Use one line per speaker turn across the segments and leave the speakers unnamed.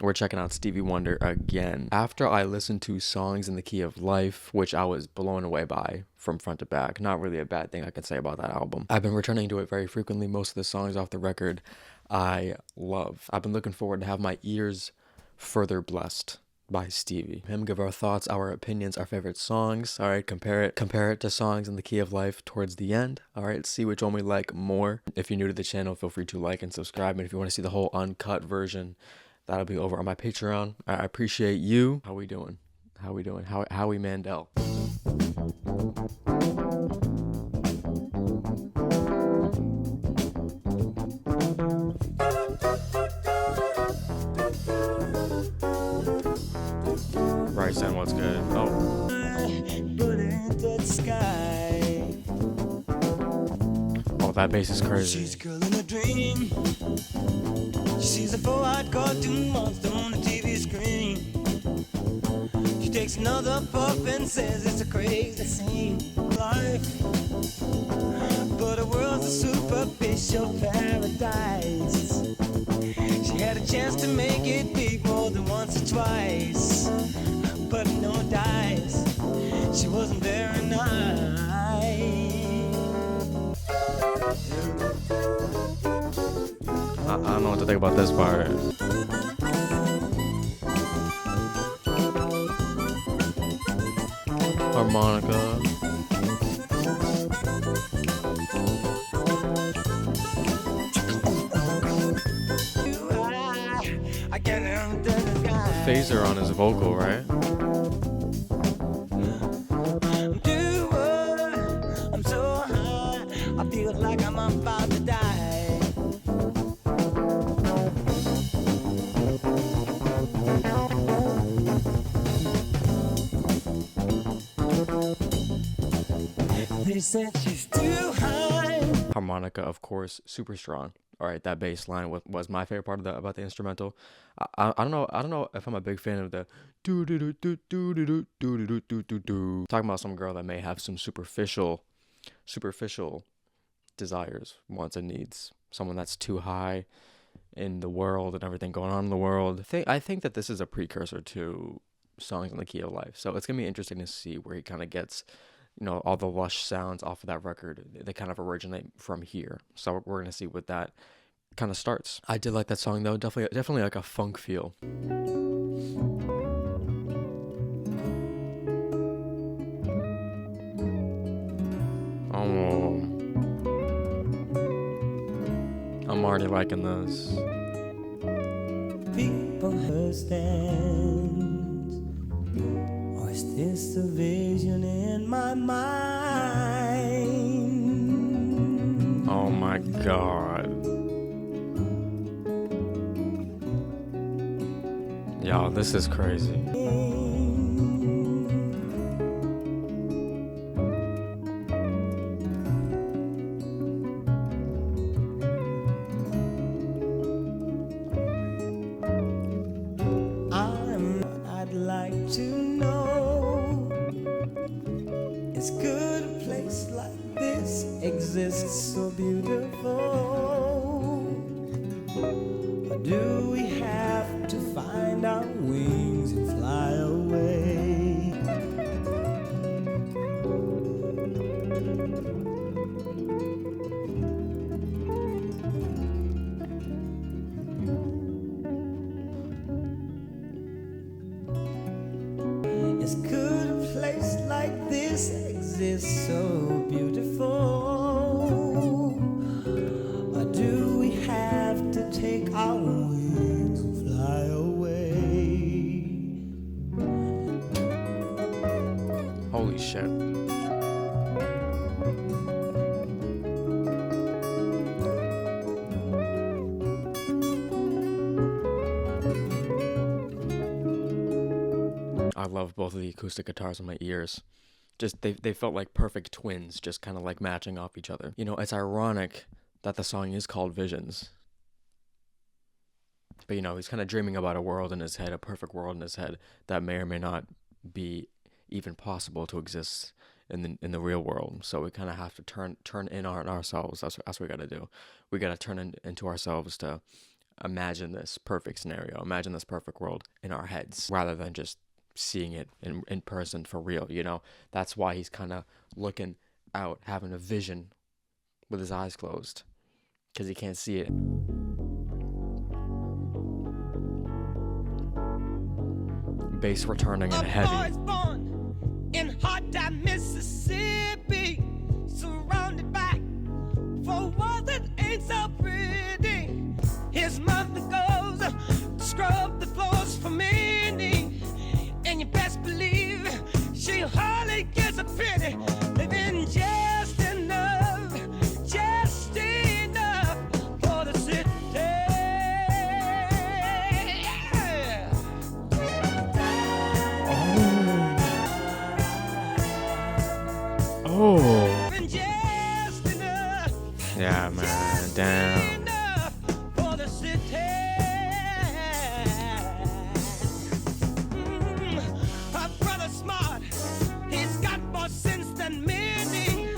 We're checking out Stevie Wonder again. After I listened to Songs in the Key of Life, which I was blown away by from front to back, not really a bad thing I can say about that album. I've been returning to it very frequently. Most of the songs off the record I love. I've been looking forward to have my ears further blessed by Stevie. Him give our thoughts, our opinions, our favorite songs. All right, compare it to Songs in the Key of Life towards the end. All right, see which one we like more. If you're new to the channel, feel free to like and subscribe. And if you want to see the whole uncut version, that'll be over on my Patreon. I appreciate you. How we doing? Howie Mandel. Bryson, what's good? Oh. Oh, that bass is crazy.
She's a girl in a dream. She sees a 4-eyed cartoon monster on the TV screen. She takes another puff and says it's a crazy scene. Life, but the world's a superficial paradise. She had a chance to make it big more than once or twice, but no dice. She wasn't very nice.
I don't know what to think about this part. Harmonica. Phaser on his vocal, right?
I'm so high, I feel like I'm about to die. They said she's too high.
Harmonica, of course, super strong. All right, that bass line was my favorite part about the instrumental. I don't know if I'm a big fan of the do do do do do do do do do do do. Talking about some girl that may have some superficial desires, wants and needs. Someone that's too high in the world and everything going on in the world. I think that this is a precursor to Songs in the Key of Life. So it's gonna be interesting to see where he kind of gets, all the lush sounds off of that record. They kind of originate from here. So we're gonna see what that kind of starts. I did like that song though. Definitely like a funk feel. Oh, I'm already liking this.
People understand, or is this a vision in my mind?
Oh my god. Yo, this is crazy.
I'd like to know, is good a place like this exists so beautiful? Or do we have to find our wings and fly away? Is could a place like this exist so beautiful? Or do we have to take our wings and fly away?
Holy shit. I love both of the acoustic guitars in my ears. Just they felt like perfect twins, just kind of like matching off each other. It's ironic that the song is called Visions. But he's kind of dreaming about a world in his head, a perfect world in his head that may or may not be even possible to exist in the real world. So we kind of have to turn in on ourselves. That's what we got to do. We got to turn into ourselves to imagine this perfect scenario, imagine this perfect world in our heads rather than just seeing it in person for real, you know? That's why he's kind of looking out, having a vision with his eyes closed because he can't see it. Bass returning and heavy.
Born in hot Mississippi, surrounded by for one that ain't so pretty. His mother goes to scrub the floors for me, and you best believe she hardly gets a penny. Living just enough for the city.
Oh. Yeah, man. Damn.
Her brother smart. He's got more sense than many.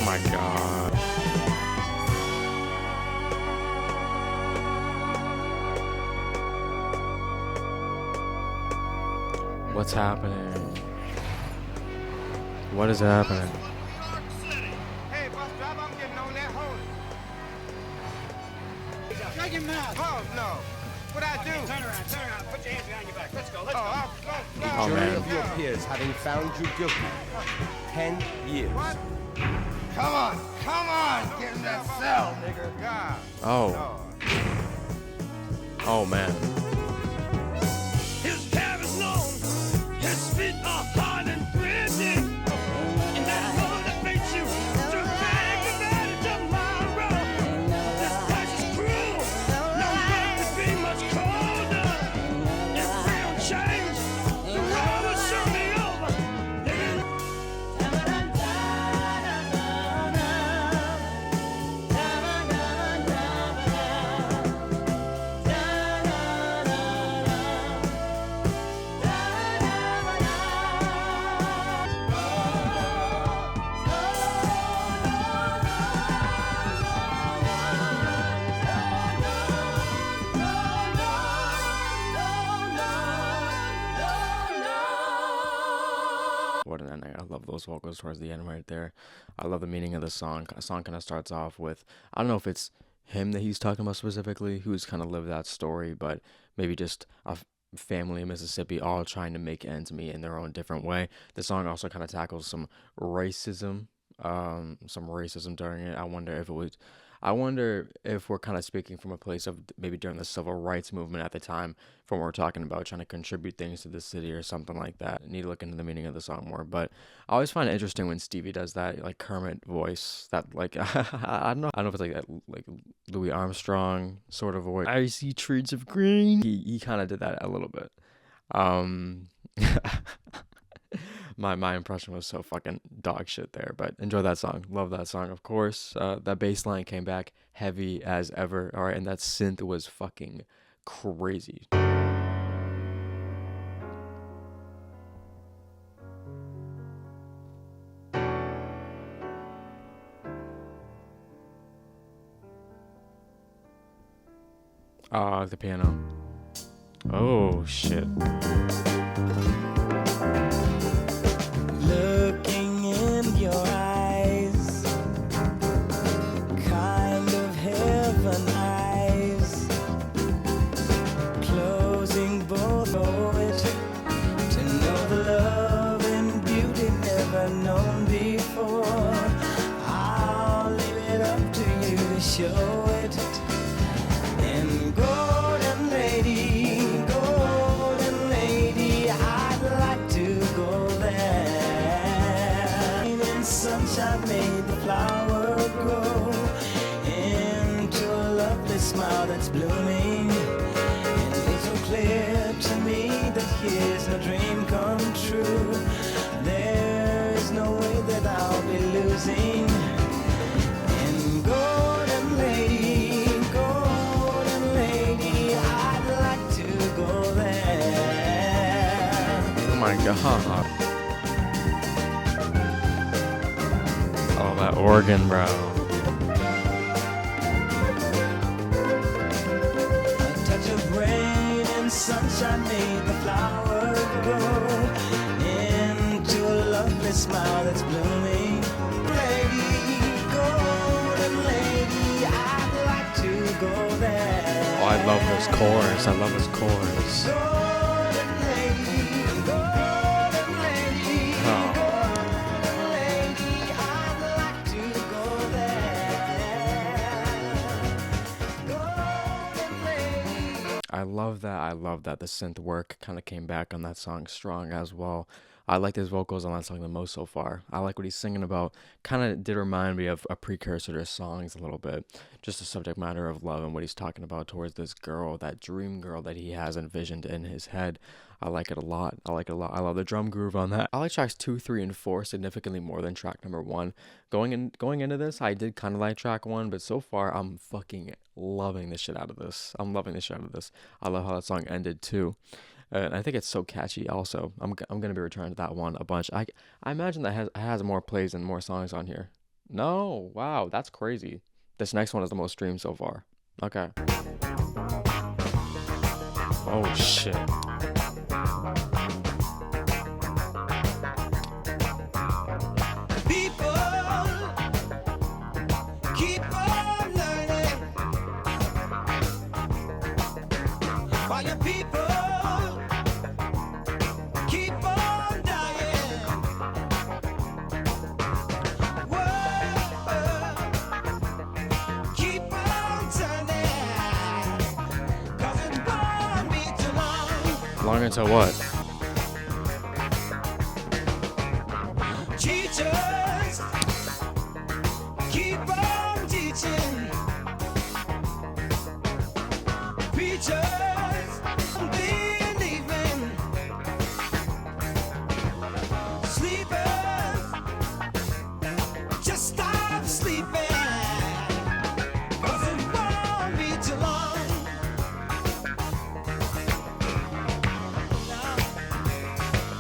My God. What's happening? What is happening?
Hey, bus driver, I'm getting on that hole.
Shut your mouth.
Oh, no. What I do?
Turn around. Put your hands behind your back. Let's go.
Oh, no.
Oh,
Jury
man.
of your peers having found you guilty. 10 years.
What?
Come on. Get in that cell, nigga.
God.
Oh.
Lord.
Oh, man.
His hair is long, his feet are hard and gritty, and that motivates you to take advantage of my road. This place is cruel, no one could be much colder. If we don't change, the road will soon be over.
What an ending. I love those vocals towards the end right there. I love the meaning of the song. A song kind of starts off with, I don't know if it's him that he's talking about specifically, who's kind of lived that story, but maybe just a family in Mississippi all trying to make ends meet in their own different way. The song also kind of tackles some racism during it. I wonder if we're kind of speaking from a place of maybe during the civil rights movement at the time, from what we're talking about, trying to contribute things to the city or something like that. I need to look into the meaning of the song more, but I always find it interesting when Stevie does that, like, Kermit voice, that, like, I don't know if it's like that, like, Louis Armstrong sort of voice. I see trees of green. He kind of did that a little bit. My impression was so fucking dog shit there, but enjoy that song. Love that song, of course. That bass line came back heavy as ever. All right, and that synth was fucking crazy. The piano. Oh shit.
Looking in your eyes, kind of heaven eyes, closing both it to know the love and beauty never known before. I'll leave it up to you to show it. And golden lady, I'd like to go there. And sunshine made the flower grow into a lovely smile that's blooming. is no dream come true. There's no way that I'll be losing. And golden lady, I'd like to go there.
Oh my god. Oh, that organ, bro.
A touch of rain and sunshine made the flower grow into a lovely smile that's blooming. Golden lady, I'd like to go there.
Oh, I love this chorus. I love this chorus.
Golden lady, golden lady,
Oh.
golden lady, I'd like to go there. Golden lady.
I love that. I love that. The synth work kind of came back on that song strong as well. I liked his vocals on that song the most so far. I like what he's singing about. Kind of did remind me of a precursor to his songs a little bit. Just the subject matter of love and what he's talking about towards this girl, that dream girl that he has envisioned in his head. I like it a lot. I like it a lot. I love the drum groove on that. I like tracks 2, 3, and 4 significantly more than track number 1. Going into this, I did kind of like track 1, but so far I'm fucking loving the shit out of this. I'm loving the shit out of this. I love how that song ended too. And I think it's so catchy also. I'm gonna be returning to that one a bunch. I imagine that has more plays and more songs on here. No, wow, that's crazy. This next one is the most streamed so far. Okay. Oh shit.
People keep on learning, while your people keep on dying. World, keep on turning, 'cause it won't be too long.
Long until what?
Teachers, keep on teaching. Preachers, believing. Sleepers, just stop sleeping, 'cause it won't be too long.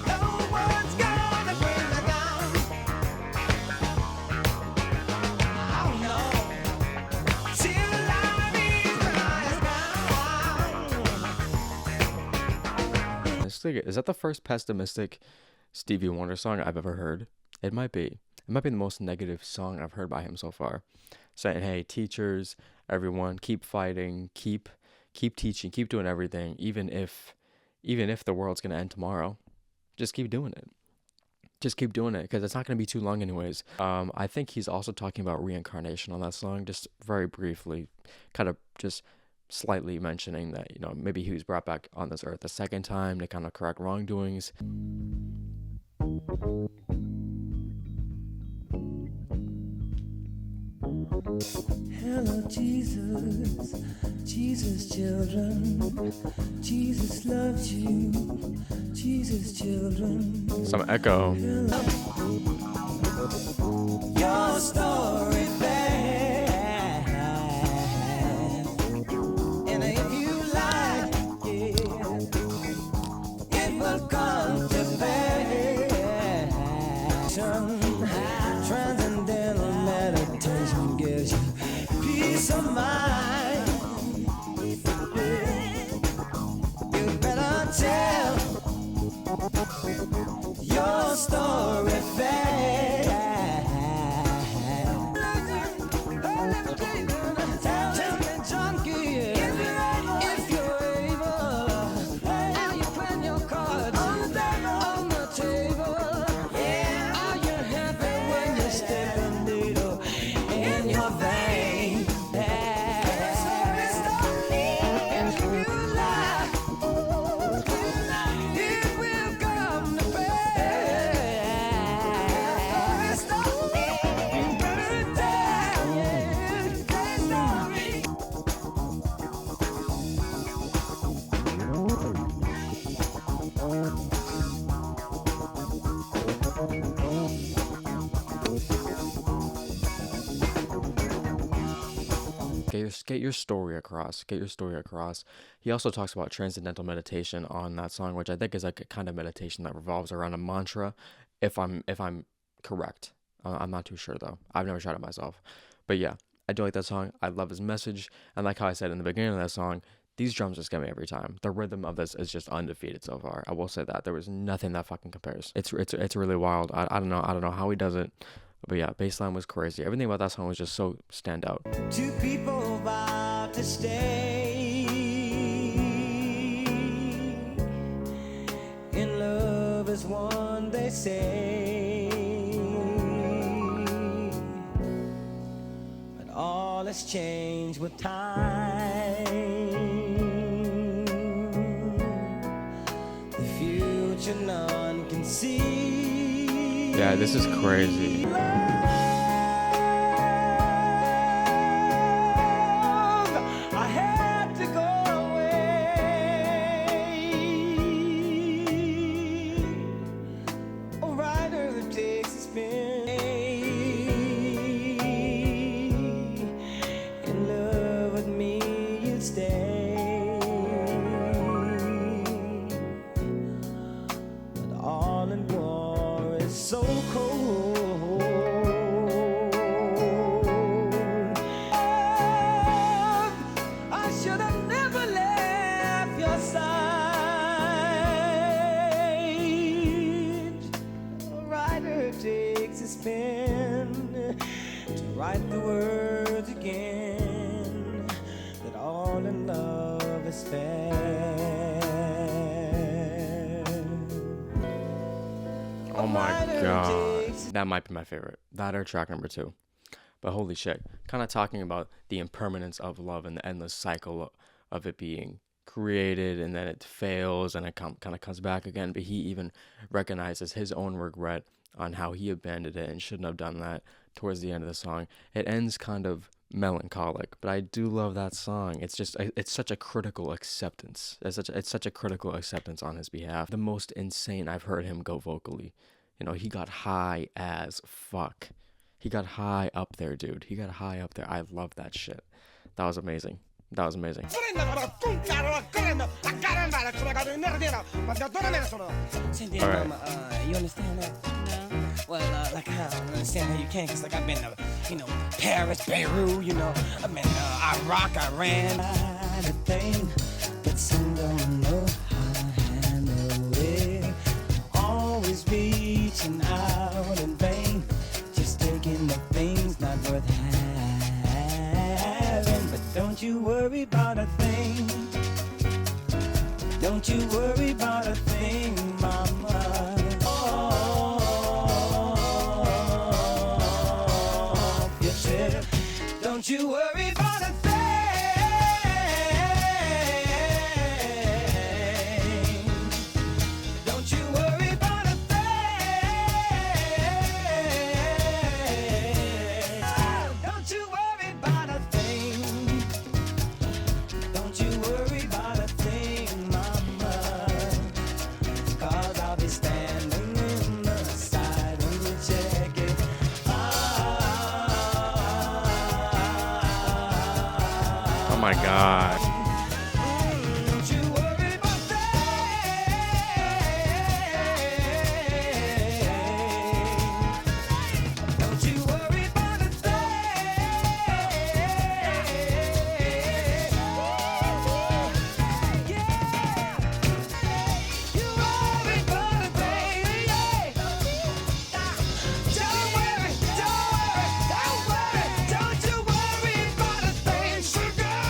No one's gonna bring me down. Oh no, till I reach my
Is that the first pessimistic Stevie Wonder song I've ever heard? It might be. It might be the most negative song I've heard by him so far. Saying, hey, teachers, everyone, keep fighting, keep teaching, keep doing everything, even if the world's gonna end tomorrow. Just keep doing it. Just keep doing it, because it's not gonna be too long anyways. I think he's also talking about reincarnation on that song, just very briefly, kind of just slightly mentioning that, you know, maybe he was brought back on this earth a second time to kind of correct wrongdoings.
Hello, Jesus, Jesus, children. Jesus loves you, Jesus, children.
Some echo.
Your story bad, and if you like it, it will come to pass. Transcendental meditation gives you peace of mind. You better tell your story fast. Tell me, junkie, if you're able, how you plan your cards on the table. Are you happy when you stick a needle in your vein? And if you lie,
just get your story across. Get your story across. He also talks about transcendental meditation on that song, which I think is like a kind of meditation that revolves around a mantra. If I'm correct, I'm not too sure though. I've never tried it myself, but yeah, I do like that song. I love his message, and like how I said in the beginning of that song, these drums just get me every time. The rhythm of this is just undefeated so far. I will say that there was nothing that fucking compares. It's really wild. I don't know how he does it. But yeah, bassline was crazy. Everything about that song was just so standout.
Two people about to stay in love as one, they say, but all has changed with time. The future none can see.
Yeah, this is crazy.
I had to go away. A rider that takes a spin. In love with me, you'd stay. But all in war is so cold. I should have never left your side. A rider takes a spin to write the words again, that all in love is fair.
Oh my god. That might be my favorite. That or track number 2. But holy shit. Kind of talking about the impermanence of love and the endless cycle of it being created and then it fails and it kind of comes back again. But he even recognizes his own regret on how he abandoned it and shouldn't have done that towards the end of the song. It ends kind of melancholic, but I do love that song. It's such a critical acceptance. It's such a critical acceptance on his behalf. The most insane I've heard him go vocally. You know, he got high as fuck. He got high up there, dude. He got high up there. I love that shit. That was amazing. That was amazing.
Senti,
All right.
you understand that? No. Well, like, I don't understand how you can, because, like, I've been to, Paris, Beirut, I've been to Iraq, Iran. The thing that some don't know how to handle it. Always reaching out in vain, just taking the things not worth having. But don't you worry about a thing. Don't you worry about a thing, mama. Off your trip. Don't you worry about a thing. Don't you worry about a thing. Don't you worry about a thing. Don't you worry about a thing, mama. 'Cause I'll be standing in the side when you check it out.
Oh my god.
Don't you worry about thing. Don't you worry about a thing. Yeah. You worry about a thing. Yeah. Don't worry, don't you worry about a thing, sugar.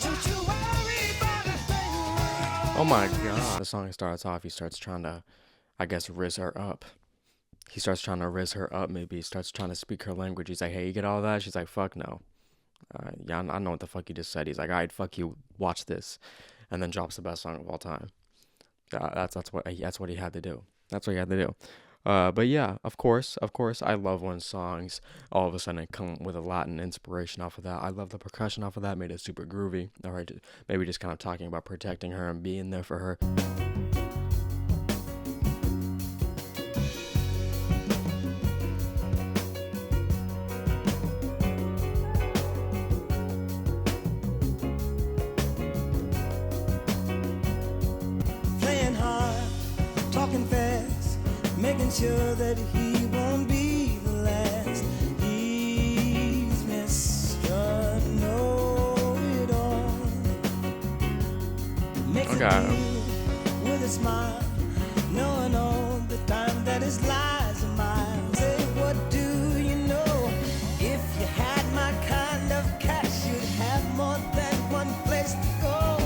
Don't you worry about a thing.
Oh my god. The song starts off, he starts trying to, I guess, riz her up. He starts trying to riz her up, maybe. He starts trying to speak her language. He's like, hey, you get all that? She's like, fuck no. Yeah, I know what the fuck you just said. He's like, all right, fuck you, watch this. And then drops the best song of all time. That's what he had to do. That's what he had to do. But yeah, of course, I love when songs all of a sudden come with a Latin inspiration off of that. I love the percussion off of that, made it super groovy. All right, maybe just kind of talking about protecting her and being there for her.
making sure that he won't be the last. He's Mr. Know-It-All, makes
Okay.
it real with a smile, knowing all the time that his lies are miles. Say, what do you know? If you had my kind of cash, you'd have more than one place to go.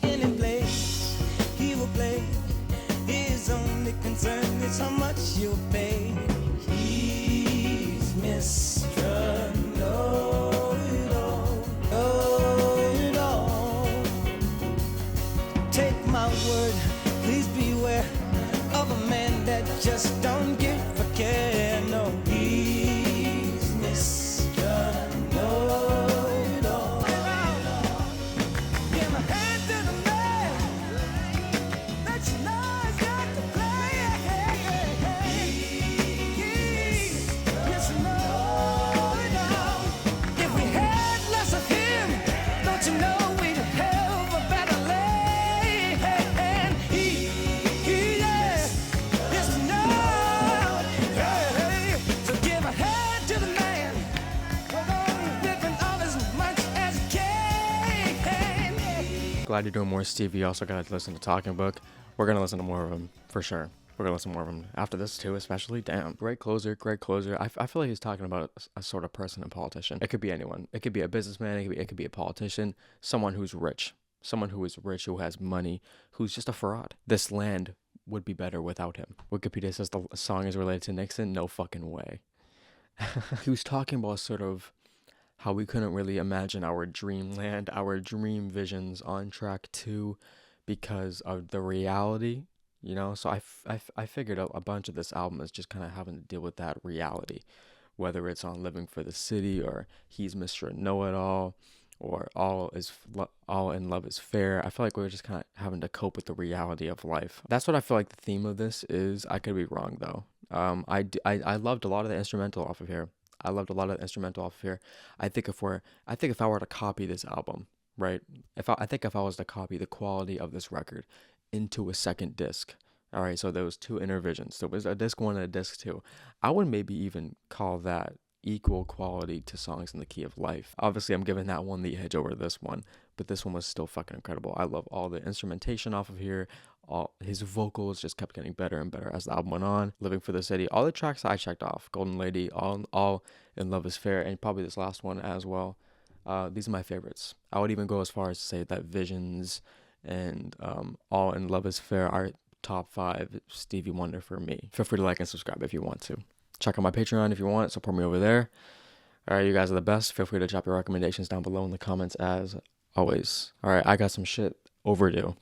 Any place he will play, his only concern is how much you'll pay. He's Mr. Know-It-All, Know-It-All. Take my word, please beware of a man that just don't give a care. No, he's Mr. Know-It-All. Give my hand to the man that you know has got to play. He's Mr. Know-It-All. If we had less of him, don't you know we'd have a better land? Yeah, Mr. Know-It-All. So give a hand to the man, whipping off as much as he can.
Glad you're doing more, Stevie. You also gotta listen to Talking Book. We're gonna listen to more of him for sure. We're gonna listen to more of him after this too, especially. Damn, great closer, great closer. I feel like he's talking about a sort of person and politician. It could be anyone. It could be a businessman. It could be a politician. Someone who's rich. Someone who is rich, who has money, who's just a fraud. This land would be better without him. Wikipedia says the song is related to Nixon. No fucking way. He was talking about sort of how we couldn't really imagine our dreamland, our dream visions on track 2 because of the reality, you know? So I figured a bunch of this album is just kind of having to deal with that reality, whether it's on Living for the City or He's Mr. Know-It-All or All in Love is Fair. I feel like we're just kind of having to cope with the reality of life. That's what I feel like the theme of this is. I could be wrong though. I loved a lot of the instrumental off of here. I think if I were to copy this album, right? I think if I was to copy the quality of this record into a second disc, all right. So there was 2 Innervisions. There was a disc 1 and a disc 2. I would maybe even call that equal quality to Songs in the Key of Life. Obviously, I'm giving that one the edge over this one, but this one was still fucking incredible. I love all the instrumentation off of here. All his vocals just kept getting better and better as the album went on. Living for the City, all the tracks I checked off. Golden Lady, all in Love is Fair, and probably this last one as well. These are my favorites. I would even go as far as to say that Visions and All in Love is Fair are top 5 Stevie Wonder for me. Feel free to like and subscribe if you want to. Check out my Patreon if you want. Support me over there. All right, you guys are the best. Feel free to drop your recommendations down below in the comments as always. All right, I got some shit overdue.